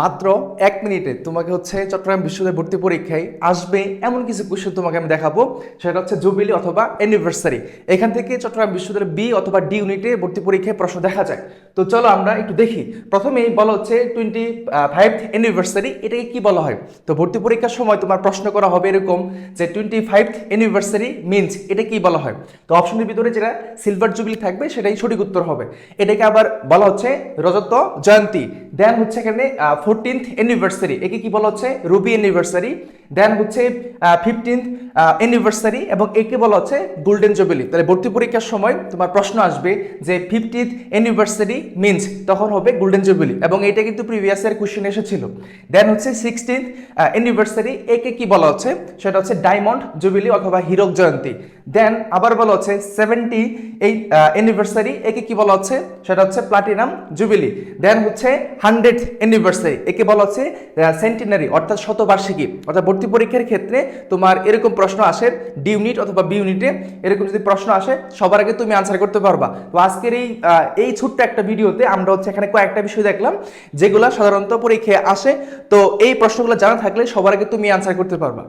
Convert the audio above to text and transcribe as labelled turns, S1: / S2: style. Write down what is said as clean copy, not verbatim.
S1: মাত্র 1 মিনিটে তোমাকে হচ্ছে চট্টগ্রাম বিশ্ববিদ্যালয় ভর্তি পরীক্ষায় আসবে এমন কিছু কোশ্চেন তোমাকে আমি দেখাবো। সেটা হচ্ছে জুবিলি অথবা অ্যানিভার্সারি। এখান থেকে চট্টগ্রাম বিশ্ববিদ্যালয় বি অথবা ডি ইউনিটে ভর্তি পরীক্ষায় প্রশ্ন দেখা যায়। তো চলো আমরা একটু দেখি। প্রথমেই বলা হচ্ছে 25th অ্যানিভার্সারি, এটাকে কি বলা হয়? তো ভর্তি পরীক্ষার সময় তোমার প্রশ্ন করা হবে এরকম যে 25th অ্যানিভার্সারি মিনস এটা কি বলা হয়। তো অপশনের ভিতরে যেটা সিলভার জুবিলি থাকবে সেটাই সঠিক উত্তর হবে। এটাকে আবার বলা হচ্ছে রজত জয়ন্তী। দেন হচ্ছে এখানে 14th অ্যানিভার্সারি, একে কি বলা হচ্ছে রুবি অ্যানিভার্সারি। দেন হচ্ছে 15th অ্যানিভার্সারি এবং একে বলা হচ্ছে গোল্ডেন জুবিলি। তাহলে ভর্তি পরীক্ষার সময় তোমার প্রশ্ন আসবে যে 50th অ্যানিভার্সারি মিনস তখন হবে গোল্ডেন জুবিলি, এবং এটা কিন্তু প্রিভিয়াস ইয়ার কোশ্চেন এসেছিল। দেন হচ্ছে 16th অ্যানিভার্সারি, একে কি বলা হচ্ছে সেটা হচ্ছে ডায়মন্ড জুবিলি অথবা হীরক জয়ন্তী। দেন আবার বলা হচ্ছে 70 এই অ্যানিভার্সারি, একে কি বলা হচ্ছে সেটা হচ্ছে প্লাটিনাম জুবিলি। দেন হচ্ছে 100th অ্যানিভার্সারি, একে বলা হচ্ছে সেন্টিনারি অর্থাৎ শতবার্ষিকী। অর্থাৎ ভর্তি পরীক্ষার ক্ষেত্রে তোমার এরকম প্রশ্ন আসে ডি ইউনিট অথবা বি ইউনিটে, এরকম যদি প্রশ্ন আসে সবার আগে তুমি আনসার করতে পারবা। তো আজকের এই ছোট্ট একটা ভিডিওতে আমরা হচ্ছে এখানে কয়েকটা বিষয় দেখলাম যেগুলো সাধারণত পরীক্ষায় আসে। তো এই প্রশ্নগুলো জানা থাকলে সবার আগে তুমি আনসার করতে পারবা।